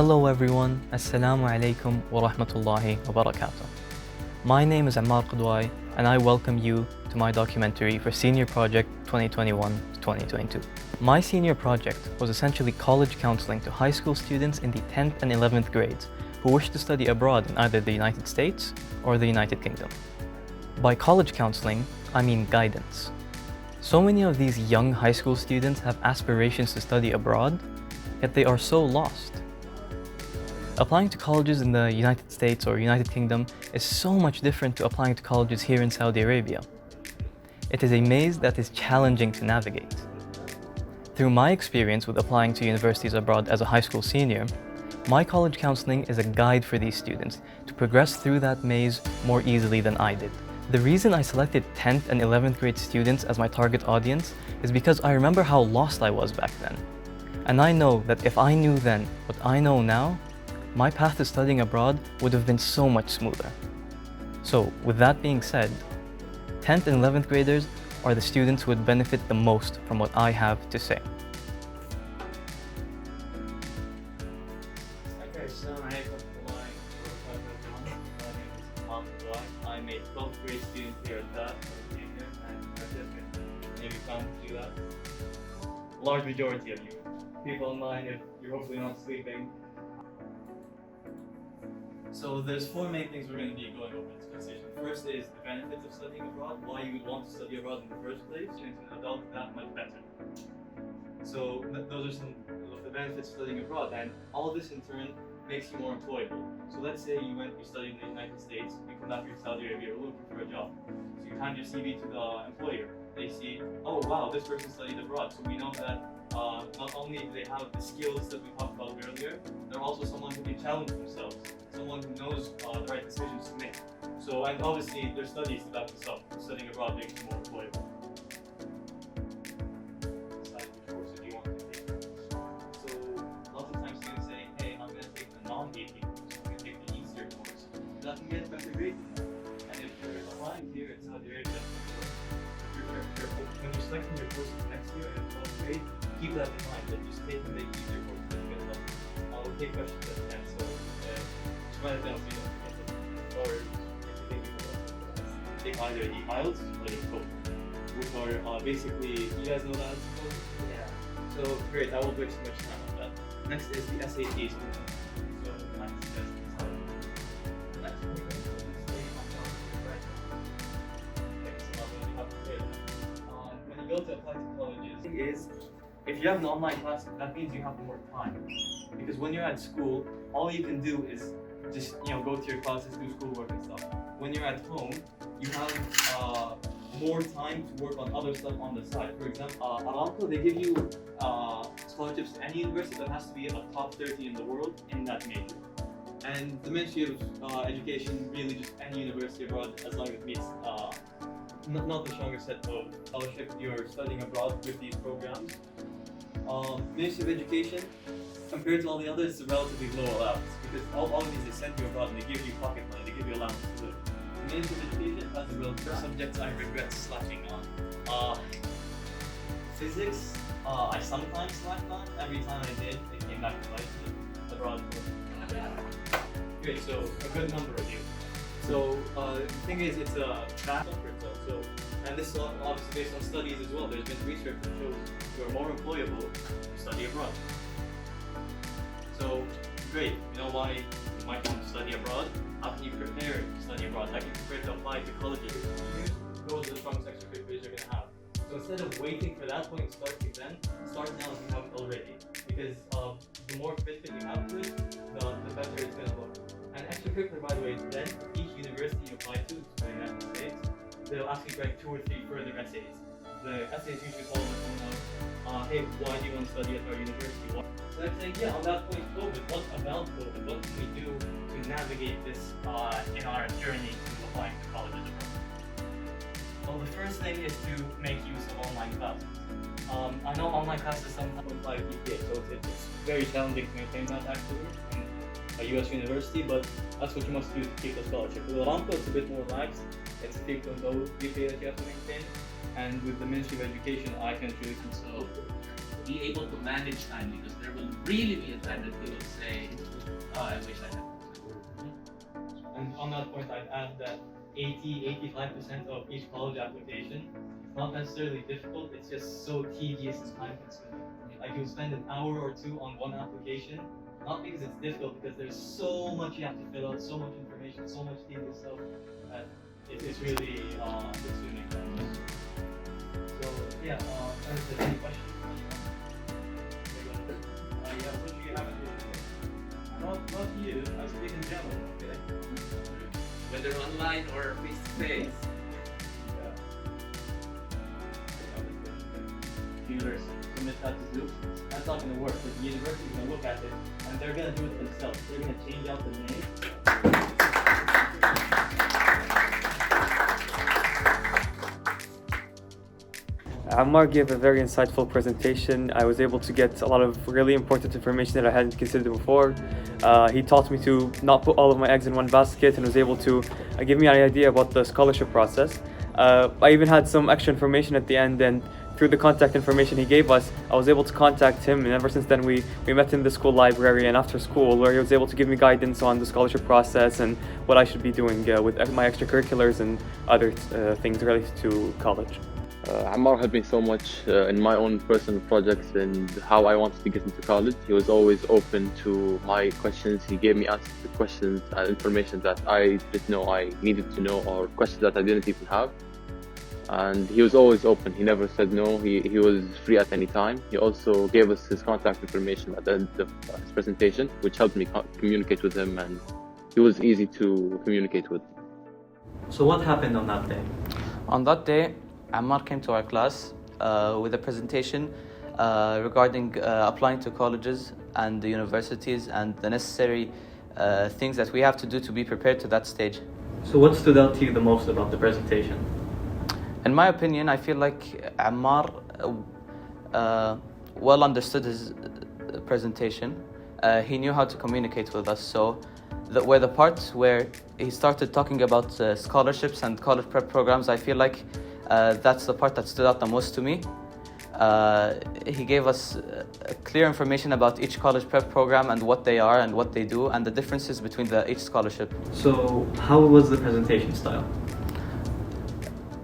Hello everyone, Assalamu alaikum wa rahmatullahi wa barakatuh. My name is Ammar Qudwai and I welcome you to my documentary for Senior Project 2021-2022. My senior project was essentially college counseling to high school students in the 10th and 11th grades who wish to study abroad in either the United States or the United Kingdom. By college counseling, I mean guidance. So many of these young high school students have aspirations to study abroad, yet they are so lost. Applying to colleges in the United States or United Kingdom is so much different to applying to colleges here in Saudi Arabia. It is a maze that is challenging to navigate. Through my experience with applying to universities abroad as a high school senior, my college counseling is a guide for these students to progress through that maze more easily than I did. The reason I selected 10th and 11th grade students as my target audience is because I remember how lost I was back then. And I know that if I knew then what I know now, my path to studying abroad would have been so much smoother. So, with that being said, 10th and 11th graders are the students who would benefit the most from what I have to say. Okay, so I'm a 12th grade student here at DAT, and maybe come to that. Large majority of you. People in mind if you're hopefully not sleeping. So there's four main things we're going to be going over in this conversation. First is the benefits of studying abroad, why you would want to study abroad in the first place, and to an adult that much better. So those are some of the benefits of studying abroad, and all this in turn makes you more employable. So let's say you studied in the United States, you come back to Saudi Arabia, you're looking for a job. So you hand your CV to the employer. They see, oh wow, this person studied abroad. So we know that not only do they have the skills that we talked about earlier, they're also someone who can challenge themselves, someone who knows the right decisions to make. So, and obviously there's studies to back this up. Studying abroad makes you more employable. Decide which courses you want to take. So lots of times students say, hey, I'm going to take the non-AP course, I'm going to take the easier course. That can get a better grade than that. And if you're applying here in Saudi Arabia, when you're selecting your courses next year in 12th grade, keep that in mind, that just take the easier course that you get done. I'll take questions at the end, so just write it down so you don't forget it. Or if you take either the IELTS or the TOEFL, which are basically, you guys know that? Yeah. So great, I won't waste too much time on that. Next is the SATs. So I suggest this one. The next one we're going to stay on top of it right now. Okay, so I'm going to have to clear that. When you go to apply to colleges, the thing is, if you have an online class, that means you have more time. Because when you're at school, all you can do is just go to your classes, do schoolwork and stuff. When you're at home, you have more time to work on other stuff on the side. For example, Aramco, they give you scholarships to any university that has to be a top 30 in the world in that major. And the Ministry of Education, really just any university abroad, as long as it meets not the strongest set of scholarship you're studying abroad with these programs. Ministry of Education, compared to all the others, it's a relatively low allowance because all of these they send you abroad and they give you pocket money, they give you allowance to live. The Ministry of Education has the real subjects I regret slacking on. Physics, I sometimes slacked on. Every time I did, it came back to life abroad. Okay, so a good number of you. So the thing is, it's a vast comfort zone. So, and this is obviously based on studies as well. There's been research that shows you are more employable if you study abroad. So great, you know why you might want to study abroad? How can you prepare to study abroad? How can you prepare to apply to colleges? Those are the strongest extracurriculars you're going to have. So instead of waiting for that point to start then, start now if you have it already. Because the more commitment you have to it, the better it's going to look. And extracurricular, by the way, then each university you apply to, in the United States, they'll ask you to write 2 or 3 further essays. The essays usually follow the hey, why do you want to study at our university? So they're saying, yeah, on that point, COVID, what about COVID? What can we do to navigate this in our journey to applying to colleges abroad? Well, the first thing is to make use of online classes. I know online classes sometimes 5 GPA, so it's very challenging to maintain that actually in a US university, but that's what you must do to keep the scholarship. With Aramco, it's a bit more lax. It's a 3.0 GPA that you have to maintain. And with the Ministry of Education, I can't really consult. be able to manage time, because there will really be a time that he will say, oh, I wish I had. And on that point, I'd add that 85% of each college application is not necessarily difficult, it's just so tedious and time consuming. Like you'll spend an hour or two on one application, not because it's difficult, because there's so much you have to fill out, so much information, so much tedious stuff, that it's really consuming. So yeah, is there any questions from anyone? Yeah, what do you have in your Not you, I speak in general, okay? Whether online or face to face. Viewers submit that to Zoom. That's not going to work, because the university is going to look at it and they're going to do it themselves. They're going to change out the name. Ammar gave a very insightful presentation. I was able to get a lot of really important information that I hadn't considered before. He taught me to not put all of my eggs in one basket and was able to give me an idea about the scholarship process. I even had some extra information at the end, and through the contact information he gave us, I was able to contact him, and ever since then we met in the school library and after school, where he was able to give me guidance on the scholarship process and what I should be doing with my extracurriculars and other things related to college. Ammar helped me so much in my own personal projects and how I wanted to get into college. He was always open to my questions. He gave me answers to questions and information that I didn't know I needed to know, or questions that I didn't even have. And he was always open. He never said no. He was free at any time. He also gave us his contact information at the end of his presentation, which helped me communicate with him, and he was easy to communicate with. So what happened on that day? On that day, Ammar came to our class with a presentation regarding applying to colleges and the universities and the necessary things that we have to do to be prepared to that stage. So what stood out to you the most about the presentation? In my opinion, I feel like Ammar well understood his presentation. He knew how to communicate with us, so where the part where he started talking about scholarships and college prep programs, I feel like that's the part that stood out the most to me. He gave us clear information about each college prep program and what they are and what they do and the differences between each scholarship. So how was the presentation style?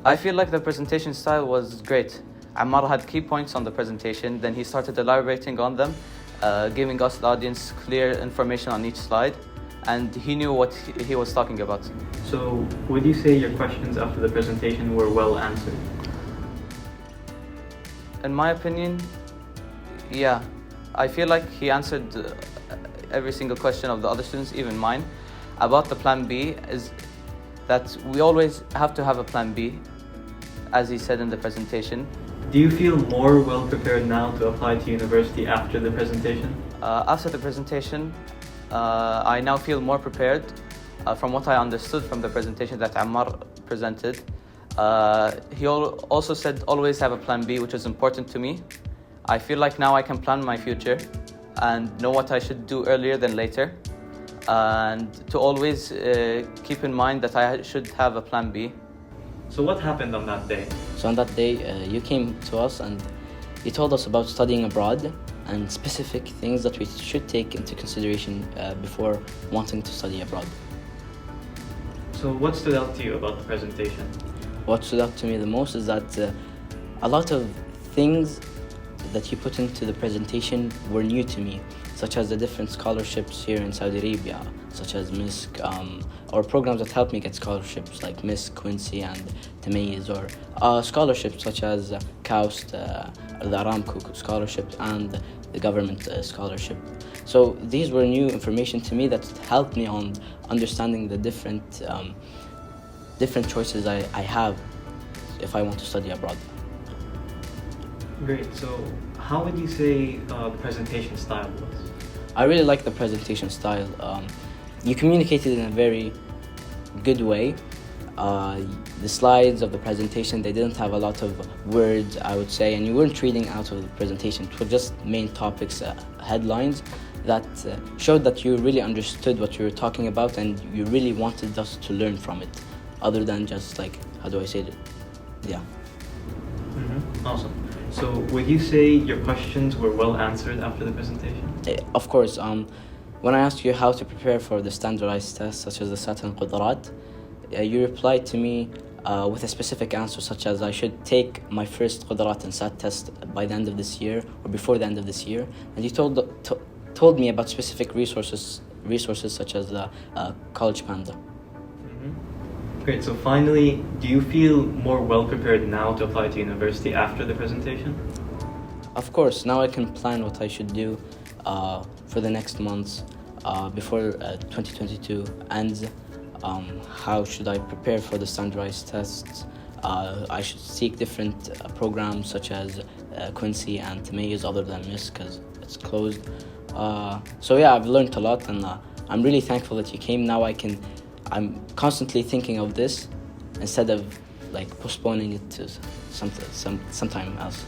I feel like the presentation style was great. Ammar had key points on the presentation, then he started elaborating on them, giving us, the audience, clear information on each slide, and he knew what he was talking about. So would you say your questions after the presentation were well answered? In my opinion, yeah. I feel like he answered every single question of the other students, even mine. About the plan B is that we always have to have a plan B, as he said in the presentation. Do you feel more well prepared now to apply to university after the presentation? After the presentation, I now feel more prepared from what I understood from the presentation that Ammar presented. He also said always have a plan B, which is important to me. I feel like now I can plan my future and know what I should do earlier than later, and to always keep in mind that I should have a plan B. So what happened on that day? So on that day, you came to us and you told us about studying abroad and specific things that we should take into consideration before wanting to study abroad. So what stood out to you about the presentation? What stood out to me the most is that a lot of things that you put into the presentation were new to me, such as the different scholarships here in Saudi Arabia, such as MISC, or programs that help me get scholarships like MISC, Quincy, and Tamayiz, or scholarships such as KAUST, the Aramco scholarship, and the government scholarship. So these were new information to me that helped me on understanding the different choices I have if I want to study abroad. Great. So how would you say the presentation style was? I really like the presentation style. You communicated in a very good way. The slides of the presentation, they didn't have a lot of words, I would say, and you weren't reading out of the presentation. It was just main topics, headlines that showed that you really understood what you were talking about and you really wanted us to learn from it, other than just like, how do I say it? Yeah. Awesome. So would you say your questions were well answered after the presentation? Of course, when I asked you how to prepare for the standardized tests such as the SAT and Qudarat, you replied to me with a specific answer such as I should take my first Qudarat and SAT test by the end of this year or before the end of this year, and you told me about specific resources such as the College Panda. Great, so finally, do you feel more well prepared now to apply to university after the presentation? Of course, now I can plan what I should do for the next months before 2022, and how should I prepare for the standardized tests. I should seek different programs such as Quincy and Tamayiz other than MIS because it's closed. So yeah, I've learned a lot, and I'm really thankful that you came. Now I'm constantly thinking of this instead of like postponing it to sometime else.